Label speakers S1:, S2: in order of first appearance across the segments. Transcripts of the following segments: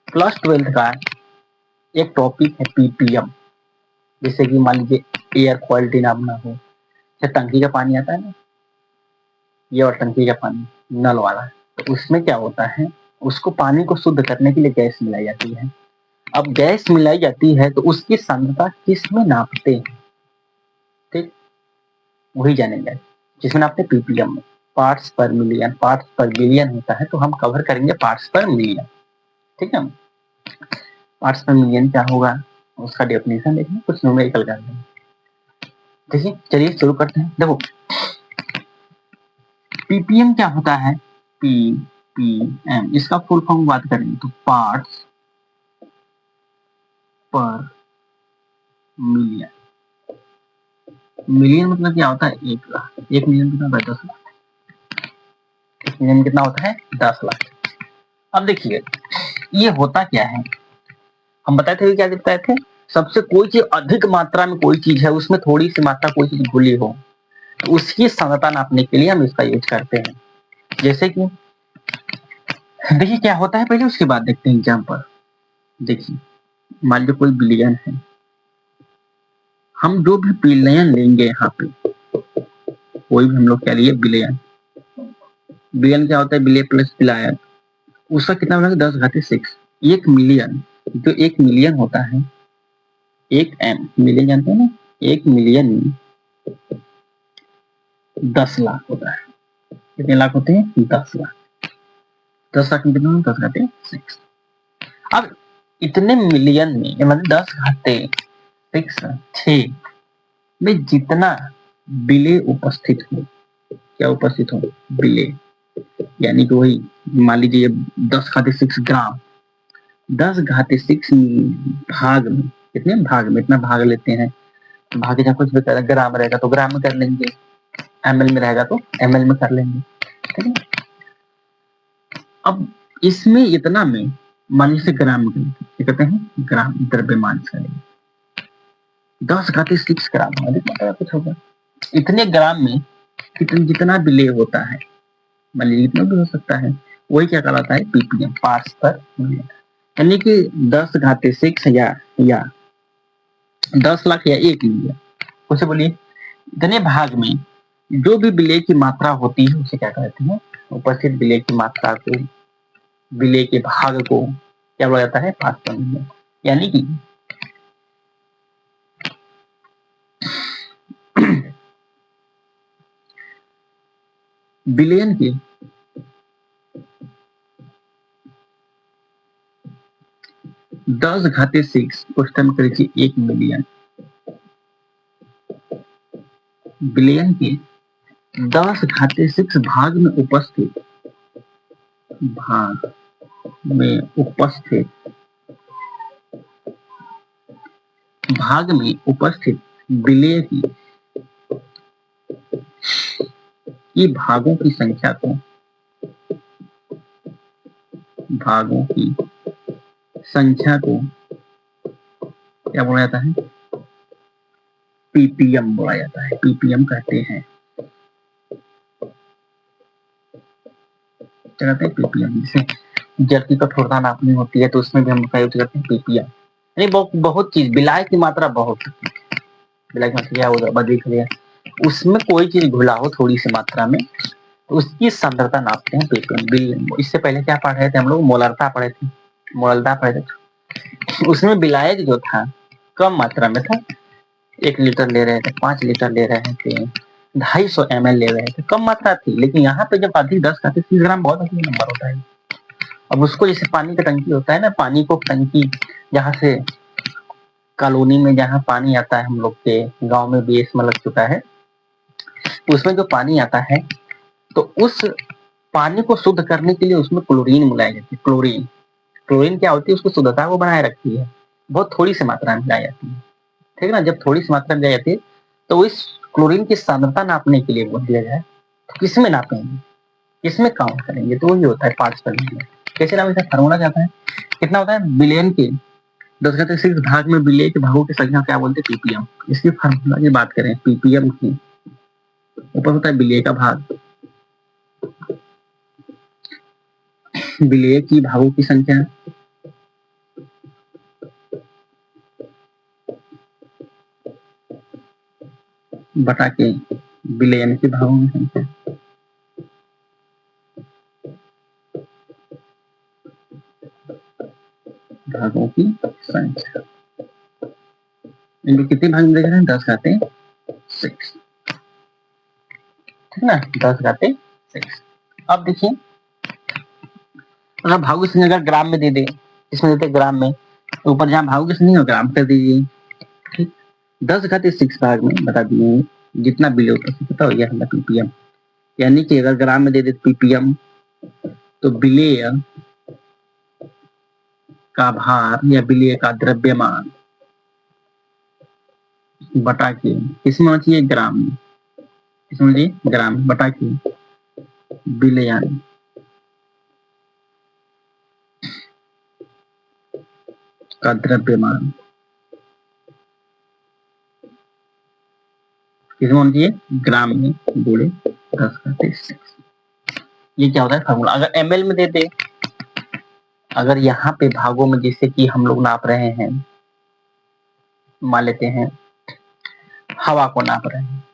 S1: Class 12th का एक topic है पीपीएम। जैसे कि मान लीजिए एयर क्वालिटी नापना हो, या टंकी का पानी आता है ना, ये और टंकी का पानी नल वाला, तो उसमें क्या होता है, उसको पानी को शुद्ध करने के लिए गैस मिलाई जाती है। अब गैस मिलाई जाती है तो उसकी सांद्रता किस में नापते हैं, ठीक, वही जानेंगे, जिसमें नापते पीपीएम में, पार्ट्स पर मिलियन, पार्ट्स पर बिलियन होता है, तो हम कवर करेंगे पार्ट्स पर मिलियन, ठीक है। पार्ट्स पर मिलियन क्या होगा, उसका डेफिनेशन देखें, कुछ न्यूमेरिकल कर लेंगे। देखिए चलिए शुरू करते हैं। देखो पीपीएम क्या होता है, पीपीएम इसका फुल फॉर्म बात करेंगे तो पार्ट्स पर मिलियन। मिलियन मतलब क्या होता है, 1 लाख। 1 मिलियन कितना होता है, 10 लाख। 1 मिलियन कितना होता है, 10 लाख। अब देखिए ये होता क्या है, हम बताए थे, क्या बताए थे, सबसे कोई चीज अधिक मात्रा में कोई चीज है, उसमें थोड़ी सी मात्रा कोई चीज घुली हो, तो उसकी सांद्रता नापने के लिए हम इसका यूज करते हैं। जैसे कि देखिए क्या होता है, पहले उसके बाद देखते हैं एग्जाम्पल। देखिए मान लीजिए कोई बिलियन है, हम जो भी बिलियन लेंगे यहाँ पे, कोई भी हम लोग क्या लिए बिलियन, बिलियन क्या होता है, बिलियन प्लस बिलायन, उसका कितना बनेगा, 10⁻6। 1 मिलियन, जो 1 मिलियन होता है, 1 मिलियन जानते हैं ना, 1 मिलियन में 10 लाख होता है। कितने लाख होते हैं, 10 लाख। 10 लाख में कितना, 10⁻6। अब इतने मिलियन में मतलब 10⁻6 में जितना बिले उपस्थित हो, क्या उपस्थित हो, बिले, यानी कि वही मान लीजिए 10⁻6 ग्राम, 10⁻6 भाग में, कितने भाग में, इतना भाग लेते हैं, भाग जहाँ कुछ भी कर, ग्राम रहेगा तो ग्राम में कर लेंगे, एमएल में रहेगा तो एमएल में कर लेंगे, ठीक है। अब इसमें इतना में मान लीजिए ग्राम में, क्या कहते हैं, ग्राम द्रव्यमान करेंगे, 10⁻6 ग्राम, मतलब कुछ होगा, इतने ग्राम में कितने, जितना विलेय होता है, मान लीजिए इतना भी हो सकता है, वही क्या कहलाता है, पीपीएम, पार्ट्स पर मिलियन। यानी कि 10⁻6 या 10 लाख या 1 मिलियन, उसे बोलिए इतने भाग में जो भी विलेय की मात्रा होती है उसे क्या कहते हैं, उपस्थित विलेय की मात्रा को, विलेय के भाग को क्या बोला जाता है, पार्ट्स पर मिलियन। यानी कि बिलियन के 10⁻6 उस टाइम करीजिए 1 मिलियन, बिलियन के 10⁻6 भाग में उपस्थित, भाग में उपस्थित, भाग में उपस्थित विलेय की भागों की संख्या को, भागों की संख्या को क्या बोला जाता है, पीपीएम बोला जाता है, पीपीएम कहते हैं, क्या कहते हैं, पीपीएम। जैसे जल की कठोरता नापनी होती है तो उसमें भी हम लोग यूज करते हैं पीपीएम। यानी बहुत चीज, बिलाय की मात्रा बहुत, बिलाय की मात्रा क्या देख लिया, उसमें कोई चीज घुला हो थोड़ी सी मात्रा में, तो उसकी सांद्रता नापते हैं पीपीएम, बिलियन। इससे पहले क्या पढ़ रहे थे हम लोग, मोलरता पढ़े थे, मोलरता पढ़े थे, उसमें विलायक जो था कम मात्रा में था, 1 लीटर ले रहे थे, 5 लीटर ले रहे थे, 250 ml ले रहे थे, कम मात्रा थी। लेकिन यहाँ पे जब अधिक 10⁻30 ग्राम बहुत अधिक नंबर होता है। अब उसको जैसे पानी का टंकी होता है ना, पानी को टंकी, जहाँ से कॉलोनी में जहाँ पानी आता है, हम लोग के गांव में भी इसमें लग चुका है, उसमें जो पानी आता है तो उस पानी को शुद्ध करने के लिए उसमें क्लोरीन मिलाई जाती है। क्लोरीन, क्लोरीन क्या होती है, उसको शुद्धता को बनाए रखती है, बहुत थोड़ी सी मात्रा में मिलाई जाती है, ठीक है ना। जब थोड़ी सी मात्रा में मिलाई जाती है तो इस क्लोरीन की सांद्रता नापने के लिए बोल दिया जाए तो किसमें नापेंगे, किसमें काउंट करेंगे, तो वही होता है पार्ट्स पर मिलियन। कैसे नाम, इसका फार्मूला क्या होता है, कितना होता है, बिलियन के 10⁻6 भाग में विलेय के भागों की संख्या क्या बोलते हैं, पीपीएम। इसकी फार्मूला की बात करें, पीपीएम की ऊपर होता है विलेय का भाग, विलेय की भागों की संख्या बटा के बिलियन की भागों की संख्या, भागों की संख्या। इनमें कितने भाग में देख रहे हैं? 10⁻6, ठीक ना, 10⁻6। अब देखिए अगर भागों की संख्या अगर ग्राम में दे दे, इसमें देते ग्राम में, तो ऊपर जहाँ भागों की संख्या ग्राम कर दीजिए, ठीक। 10⁻6 भाग में बता दिए जितना बिलियन ऊपर से पता हो गया हमारा पीपीएम, यानी कि अगर ग्राम में दे दे पीपीएम तो बिलियन का भार या बिलियन का द्रव्यमान बटा के किसमें होना चाहिए? ग्राम में, किसमें होना चाहिए? ग्राम में, बटा के बिलियन का द्रव्यमान किसमें होना चाहिए? ग्राम में, गुणे 10⁻6। ये क्या होता है फार्मूला। अगर एमएल में दे दे, अगर यहाँ पे भागों में जैसे कि हम लोग नाप रहे हैं, मान लेते हैं हवा को नाप रहे हैं,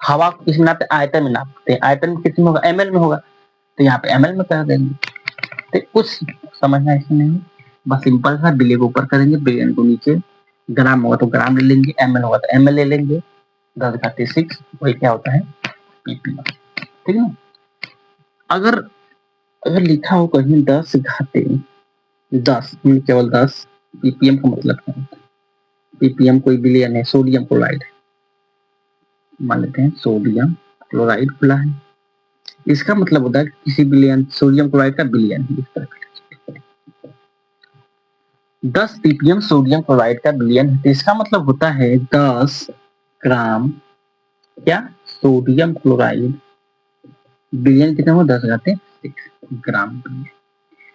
S1: हवा को किस में नापते? आयतन में नापते हैं। आयतन में कितने में होगा? एमएल में होगा, तो यहाँ पे एमएल में कर देंगे। तो कुछ समझना इसमें नहीं, बस सिंपल सा बिलियन को ऊपर करेंगे, बिलियन को नीचे, ग्राम होगा तो ग्राम ले लेंगे, एमएल होगा तो एमएल ले लेंगे, 10⁻6 वही क्या होता है? पीपीएम, ठीक है। अगर अगर लिखा हो कहीं 10⁻10, केवल 10, पीपीएम का मतलब क्या होता है? पीपीएम कोई बिलियन है, सोडियम क्लोराइड है, मान लेते हैं सोडियम क्लोराइड खुला है, इसका मतलब होता है किसी बिलियन, सोडियम क्लोराइड का बिलियन है, इस तरह 10 पीपीएम सोडियम क्लोराइड का बिलियन है, तो इसका मतलब होता है 10 ग्राम क्या? सोडियम क्लोराइड, बिलियन कितना हुआ? 10⁻6 ग्राम बिलियन।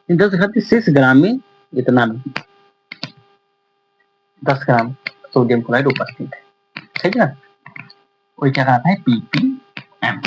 S1: 10⁻6 ग्राम में इतना 10 ग्राम सोडियम क्लोराइड उपस्थित है, ठीक है ना, वही क्या कहता है? पीपीएम।